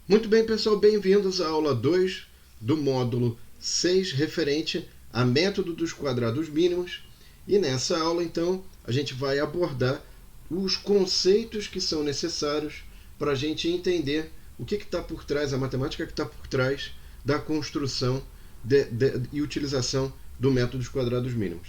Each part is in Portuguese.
Muito bem, pessoal, bem-vindos à aula 2 do módulo 6, referente a método dos quadrados mínimos. E nessa aula, então, a gente vai abordar os conceitos que são necessários para a gente entender o que está por trás, a matemática que está por trás da construção e utilização do método dos quadrados mínimos.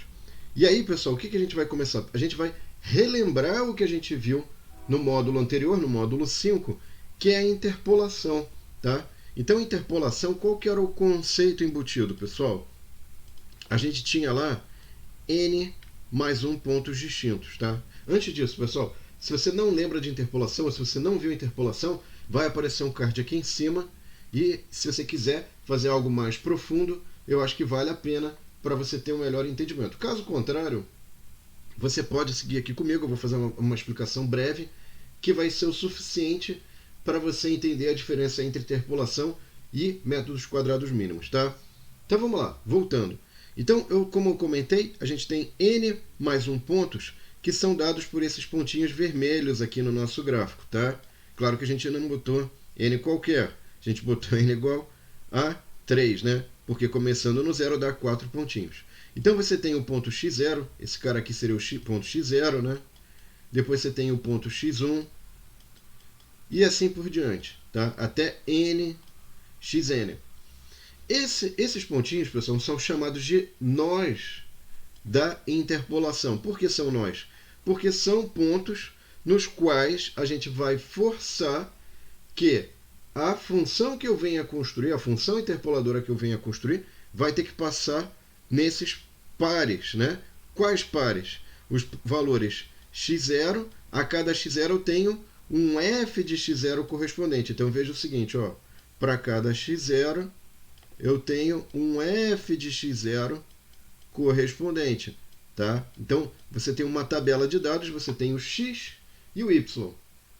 E aí, pessoal, o que a gente vai começar? A gente vai relembrar o que a gente viu no módulo anterior, no módulo 5, que é a interpolação, tá? Então, interpolação, qual que era o conceito embutido, pessoal? A gente tinha lá n mais 1 pontos distintos, tá? Antes disso, pessoal, se você não lembra de interpolação, ou se você não viu interpolação, vai aparecer um card aqui em cima, e se você quiser fazer algo mais profundo, eu acho que vale a pena para você ter um melhor entendimento. Caso contrário, você pode seguir aqui comigo, eu vou fazer uma explicação breve, que vai ser o suficiente para você entender a diferença entre interpolação e métodos quadrados mínimos, tá? Então vamos lá, voltando. Então, como eu comentei, a gente tem n mais 1 pontos que são dados por esses pontinhos vermelhos aqui no nosso gráfico, tá? Claro que a gente ainda não botou n qualquer, a gente botou n igual a 3, né? Porque começando no 0 dá 4 pontinhos. Então você tem o ponto x0, esse cara aqui seria o ponto x0, né? Depois você tem o ponto x1, e assim por diante, tá? Até n, xn. Esses pontinhos, pessoal, são chamados de nós da interpolação. Por que são nós? Porque são pontos nos quais a gente vai forçar que a função que eu venha construir, a função interpoladora que eu venha construir, vai ter que passar nesses pares, né? Quais pares? Os valores x0, a cada x0 eu tenho um f de x0 correspondente. Então veja o seguinte, ó, para cada x0 eu tenho um f de x0 correspondente, tá? Então você tem uma tabela de dados, você tem o x e o y,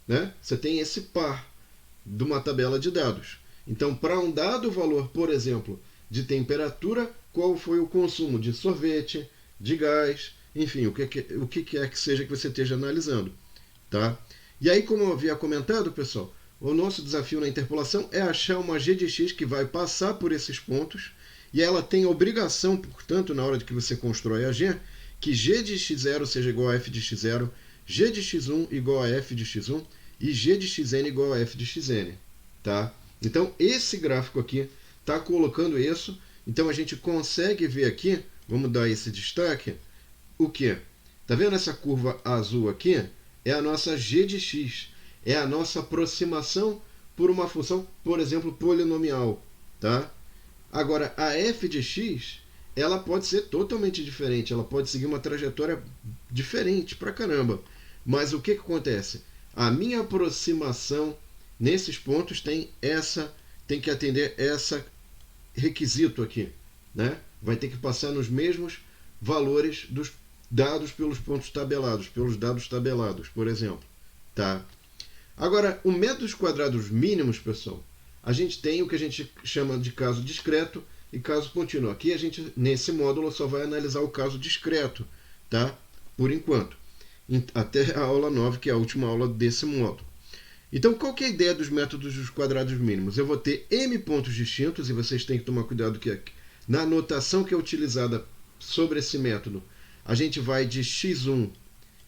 né? Você tem esse par de uma tabela de dados. Então, para um dado valor, por exemplo, de temperatura, qual foi o consumo de sorvete, de gás, enfim, o que quer que seja que você esteja analisando, tá? E aí, como eu havia comentado, pessoal, o nosso desafio na interpolação é achar uma g de x que vai passar por esses pontos, e ela tem a obrigação, portanto, na hora de que você constrói a g, que g de x0 seja igual a f de x0, g de x1 igual a f de x1 e g de xn igual a f de xn, tá? Então, esse gráfico aqui está colocando isso. Então, a gente consegue ver aqui, vamos dar esse destaque, o que? Tá vendo essa curva azul aqui? É a nossa g de x, é a nossa aproximação por uma função, por exemplo, polinomial, tá? Agora, a f de x, ela pode ser totalmente diferente, ela pode seguir uma trajetória diferente pra caramba. Mas o que acontece? A minha aproximação nesses pontos tem que atender esse requisito aqui, né? Vai ter que passar nos mesmos valores dos dados pelos pontos tabelados, pelos dados tabelados, por exemplo, tá? Agora, o método dos quadrados mínimos, pessoal, a gente tem o que a gente chama de caso discreto e caso contínuo. Aqui a gente, nesse módulo, só vai analisar o caso discreto, tá? Por enquanto. Até a aula 9, que é a última aula desse módulo. Então, qual que é a ideia dos métodos dos quadrados mínimos? Eu vou ter m pontos distintos, e vocês têm que tomar cuidado que na notação que é utilizada sobre esse método, a gente vai de x1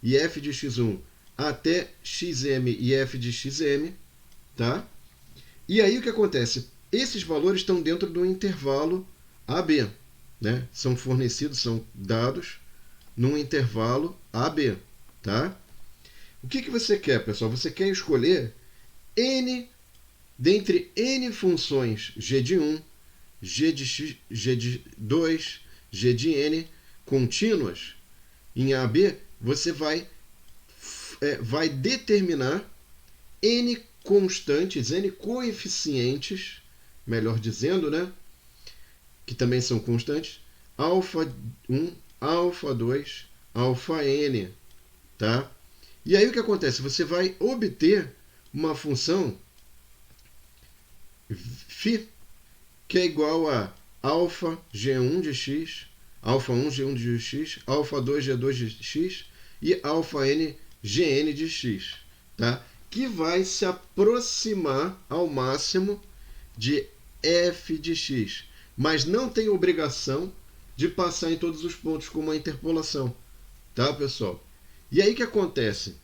e f de x1 até xm e f de xm, tá? E aí o que acontece? Esses valores estão dentro do intervalo AB, né? São fornecidos, são dados num intervalo AB, tá? O que você quer, pessoal? Você quer escolher n, dentre n funções g de 1, g de x, g de 2, g de n, contínuas, em AB, você vai determinar n constantes, n coeficientes, melhor dizendo, né? Que também são constantes, alfa 1, alfa 2, alfa n, tá? E aí o que acontece? Você vai obter uma função φ que é igual a alfa g1 de x, alfa 1 g1 de x, alfa 2 g2 de x e alfa n gn de x, tá? que vai se aproximar ao máximo de f de x, mas não tem obrigação de passar em todos os pontos com uma interpolação, tá, pessoal? E aí o que acontece?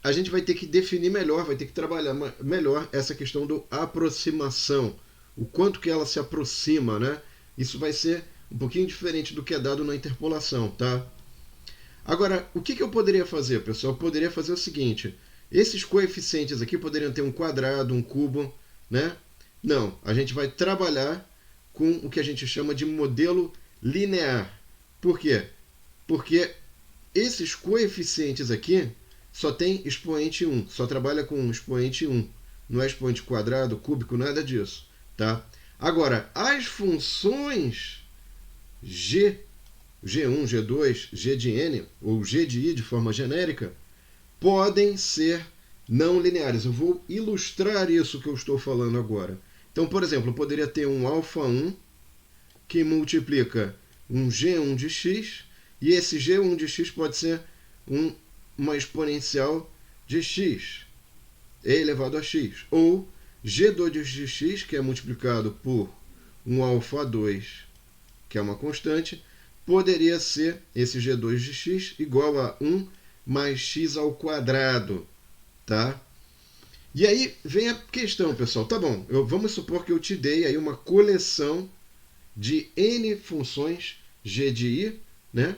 A gente vai ter que definir melhor, vai ter que trabalhar melhor essa questão da aproximação, o quanto que ela se aproxima, né? Isso vai ser um pouquinho diferente do que é dado na interpolação, tá? Agora, o que eu poderia fazer, pessoal? Eu poderia fazer o seguinte: esses coeficientes aqui poderiam ter um quadrado, um cubo, né? Não, a gente vai trabalhar com o que a gente chama de modelo linear. Por quê? Porque esses coeficientes aqui só tem expoente 1, só trabalha com expoente 1. Não é expoente quadrado, cúbico, nada disso, tá? Agora, as funções g, g1, g2, g de n, ou g de i de forma genérica, podem ser não lineares. Eu vou ilustrar isso que eu estou falando agora. Então, por exemplo, eu poderia ter um α1 que multiplica um g1 de x, e esse g1 de x pode ser uma exponencial de x, e elevado a x. Ou g2 de x, que é multiplicado por um α2, que é uma constante, poderia ser esse g2 de x igual a 1 mais x ao quadrado, tá? E aí vem a questão, pessoal. Tá bom, vamos supor que eu te dei aí uma coleção de n funções g de i, né?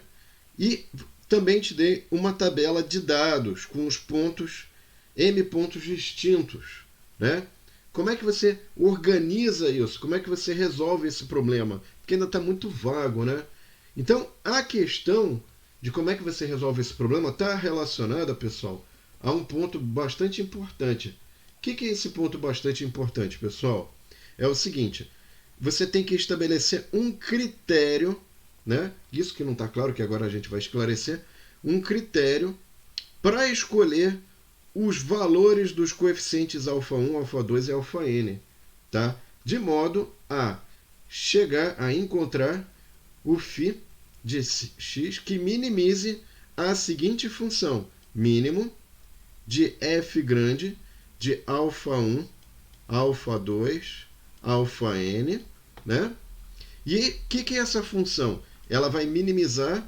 E também te dei uma tabela de dados com os pontos, m pontos distintos, né? Como é que você organiza isso? Como é que você resolve esse problema? Porque ainda está muito vago, né? Então, a questão de como é que você resolve esse problema está relacionada, pessoal, a um ponto bastante importante. O que é esse ponto bastante importante, pessoal? É o seguinte: você tem que estabelecer um critério, né? Isso que não está claro, que agora a gente vai esclarecer, um critério para escolher os valores dos coeficientes α1, α2 e αn, tá? De modo a chegar a encontrar o φ de x que minimize a seguinte função: mínimo de f grande de α1, α2, αn, né? E o que é essa função? Ela vai minimizar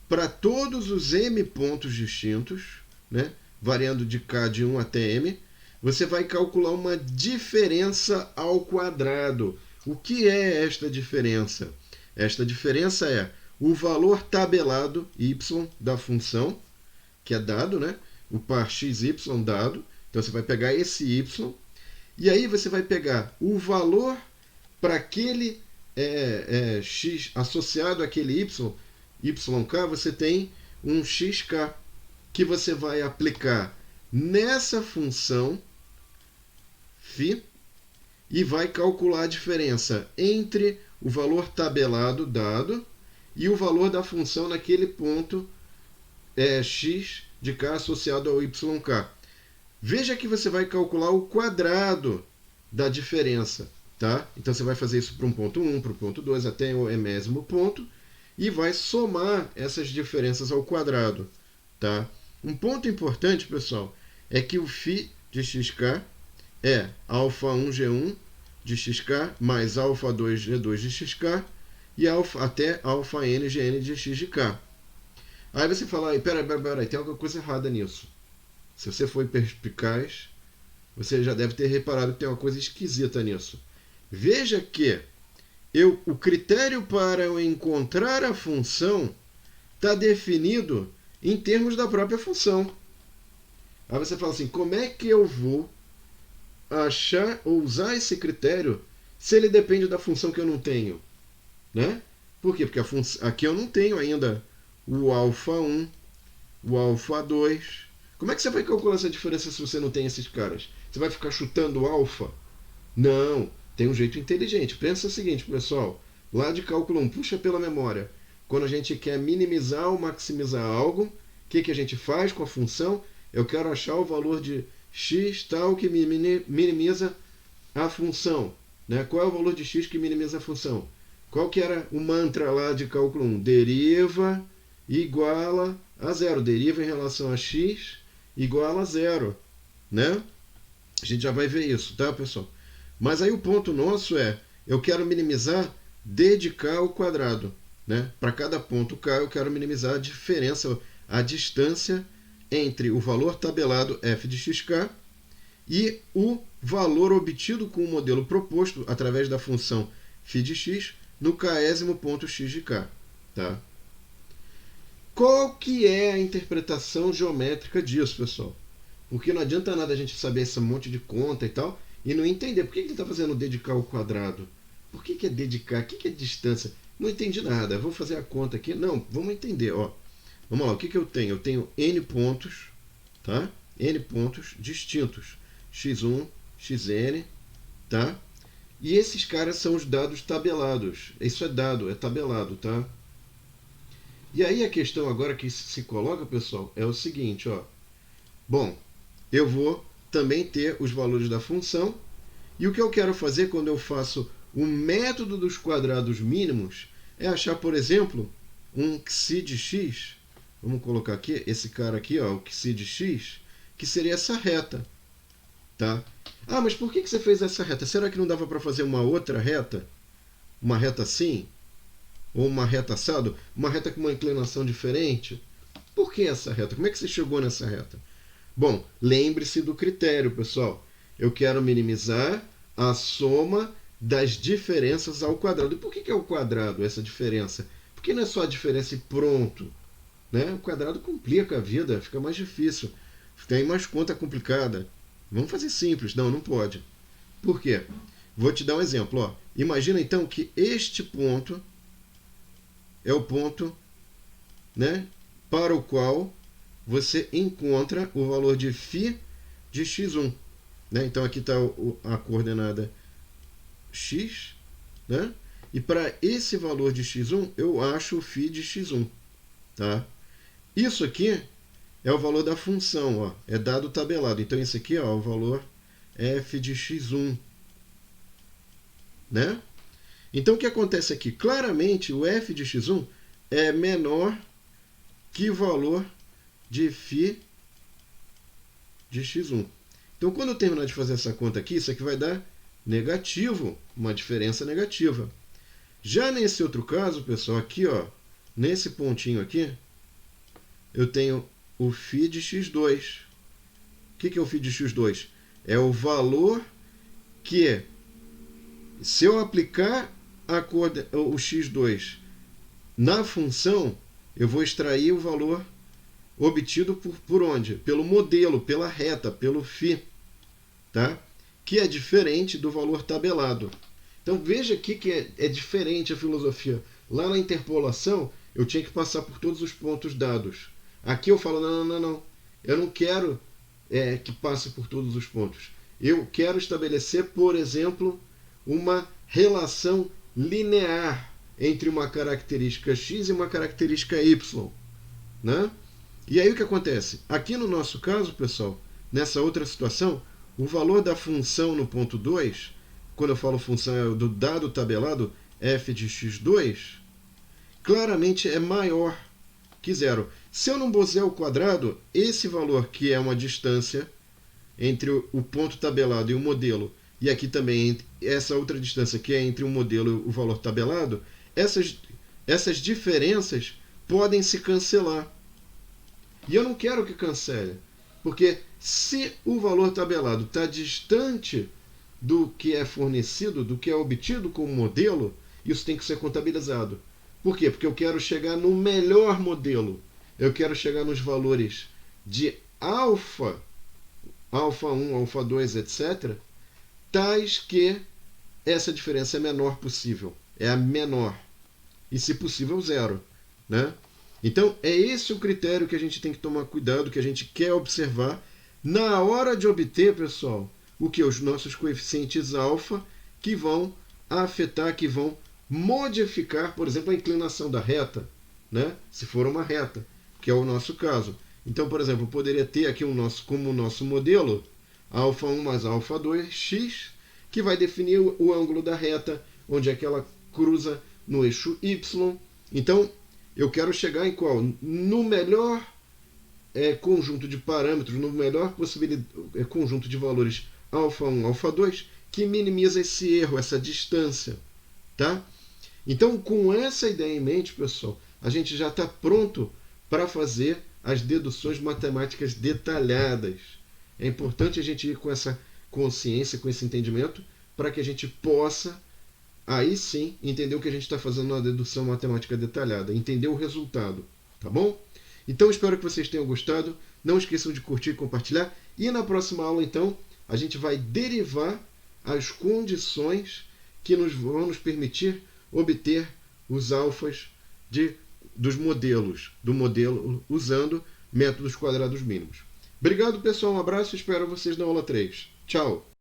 para todos os m pontos distintos, né? Variando de k de 1 até m. Você vai calcular uma diferença ao quadrado. O que é esta diferença? Esta diferença é o valor tabelado y da função, que é dado, né? O par xy dado. Então você vai pegar esse y, e aí você vai pegar o valor para aquele x associado àquele yk, você tem um xk, que você vai aplicar nessa função φ e vai calcular a diferença entre o valor tabelado dado e o valor da função naquele ponto x de k associado ao yk. Veja que você vai calcular o quadrado da diferença, tá? Então você vai fazer isso para um ponto 1, para o ponto 2, até o enésimo ponto, e vai somar essas diferenças ao quadrado, tá? Um ponto importante, pessoal, é que o φ de xk é α1g1 de xk mais α2g2 de xk e até αngn de x de k. Aí você fala, peraí, tem alguma coisa errada nisso. Se você foi perspicaz, você já deve ter reparado que tem uma coisa esquisita nisso. Veja que o critério para eu encontrar a função está definido em termos da própria função. Aí você fala assim, como é que eu vou achar ou usar esse critério se ele depende da função que eu não tenho? Né? Por quê? Porque aqui eu não tenho ainda o α1, o α2. Como é que você vai calcular essa diferença se você não tem esses caras? Você vai ficar chutando alfa? Não, tem um jeito inteligente. Pensa o seguinte, pessoal, lá de cálculo 1, puxa pela memória. Quando a gente quer minimizar ou maximizar algo, o que a gente faz com a função? Eu quero achar o valor de x tal que minimiza a função. Né? Qual é o valor de x que minimiza a função? Qual que era o mantra lá de cálculo 1? Deriva iguala a zero. Deriva em relação a x igual a zero. né? A gente já vai ver isso, tá, pessoal? Mas aí o ponto nosso é, eu quero minimizar d de k ao quadrado, né? Para cada ponto k eu quero minimizar a diferença, a distância entre o valor tabelado f de xk e o valor obtido com o modelo proposto através da função φ de x no késimo ponto x de k, tá? Qual que é a interpretação geométrica disso, pessoal? Porque não adianta nada a gente saber esse monte de conta e tal e não entender por que ele está fazendo d de k ao quadrado. Por que é d de k? O que é distância? Não entendi nada. Vou fazer a conta aqui. Não, vamos entender. Ó. Vamos lá, o que eu tenho? Eu tenho n pontos, tá? N pontos distintos. x1, xn, tá? E esses caras são os dados tabelados. Isso é dado, é tabelado, tá? E aí a questão agora que se coloca, pessoal, é o seguinte, ó. Bom, eu vou também ter os valores da função. E o que eu quero fazer quando eu faço o método dos quadrados mínimos é achar, por exemplo, um xi de x. Vamos colocar aqui, esse cara aqui, ó, o xi de x, que seria essa reta. Tá? Ah, mas por que você fez essa reta? Será que não dava para fazer uma outra reta? Uma reta assim? Ou uma reta assado? Uma reta com uma inclinação diferente? Por que essa reta? Como é que você chegou nessa reta? Bom, lembre-se do critério, pessoal. Eu quero minimizar a soma das diferenças ao quadrado. E por que é o quadrado, essa diferença? Porque não é só a diferença e pronto. Né? O quadrado complica a vida, fica mais difícil. Tem mais conta complicada. Vamos fazer simples. Não, não pode. Por quê? Vou te dar um exemplo. Ó. Imagina então que este ponto é o ponto, né, para o qual você encontra o valor de φ de x1. Né? Então aqui está a coordenada x. Né? E para esse valor de x1, eu acho o φ de x1. Tá? Isso aqui é o valor da função, ó, é dado tabelado. Então, esse aqui ó, é o valor f de x1. Né? Então, o que acontece aqui? Claramente, o f de x1 é menor que o valor de φ de x1. Então, quando eu terminar de fazer essa conta aqui, isso aqui vai dar negativo, uma diferença negativa. Já nesse outro caso, pessoal, aqui, ó, nesse pontinho aqui, eu tenho o φ de x2. O que é o φ de x2? É o valor que, se eu aplicar o x2 na função, eu vou extrair o valor obtido por onde? Pelo modelo, pela reta, pelo φ. Tá? Que é diferente do valor tabelado. Então veja aqui que é diferente a filosofia. Lá na interpolação, eu tinha que passar por todos os pontos dados. Aqui eu falo, não. Eu não quero que passe por todos os pontos. Eu quero estabelecer, por exemplo, uma relação linear entre uma característica x e uma característica y. Né? E aí o que acontece? Aqui no nosso caso, pessoal, nessa outra situação, o valor da função no ponto 2, quando eu falo função é do dado tabelado f de x2, claramente é maior que zero. Se eu não puser o quadrado, esse valor que é uma distância entre o ponto tabelado e o modelo, e aqui também essa outra distância que é entre o modelo e o valor tabelado, essas diferenças podem se cancelar. E eu não quero que cancele, porque se o valor tabelado está distante do que é fornecido, do que é obtido com o modelo, isso tem que ser contabilizado. Por quê? Porque eu quero chegar no melhor modelo. Eu quero chegar nos valores de alfa 1, alfa 2, etc., tais que essa diferença é a menor possível. É a menor. E, se possível, zero. Né? Então, é esse o critério que a gente tem que tomar cuidado, que a gente quer observar na hora de obter, pessoal, o que? Os nossos coeficientes alfa que vão afetar, que vão modificar, por exemplo, a inclinação da reta, né? Se for uma reta, que é o nosso caso. Então, por exemplo, eu poderia ter aqui como nosso modelo alfa 1 mais alfa 2, x, que vai definir o ângulo da reta, onde é que ela cruza no eixo y. Então, eu quero chegar em qual? No melhor conjunto de parâmetros, no melhor conjunto de valores α1, α2, que minimiza esse erro, essa distância. Tá? Então, com essa ideia em mente, pessoal, a gente já está pronto para fazer as deduções matemáticas detalhadas. É importante a gente ir com essa consciência, com esse entendimento, para que a gente possa, aí sim, entender o que a gente está fazendo na dedução matemática detalhada, entender o resultado. Tá bom? Então, espero que vocês tenham gostado. Não esqueçam de curtir e compartilhar. E na próxima aula, então, a gente vai derivar as condições que vão nos permitir obter os alfas dos modelos, do modelo usando métodos quadrados mínimos. Obrigado, pessoal. Um abraço e espero vocês na aula 3. Tchau!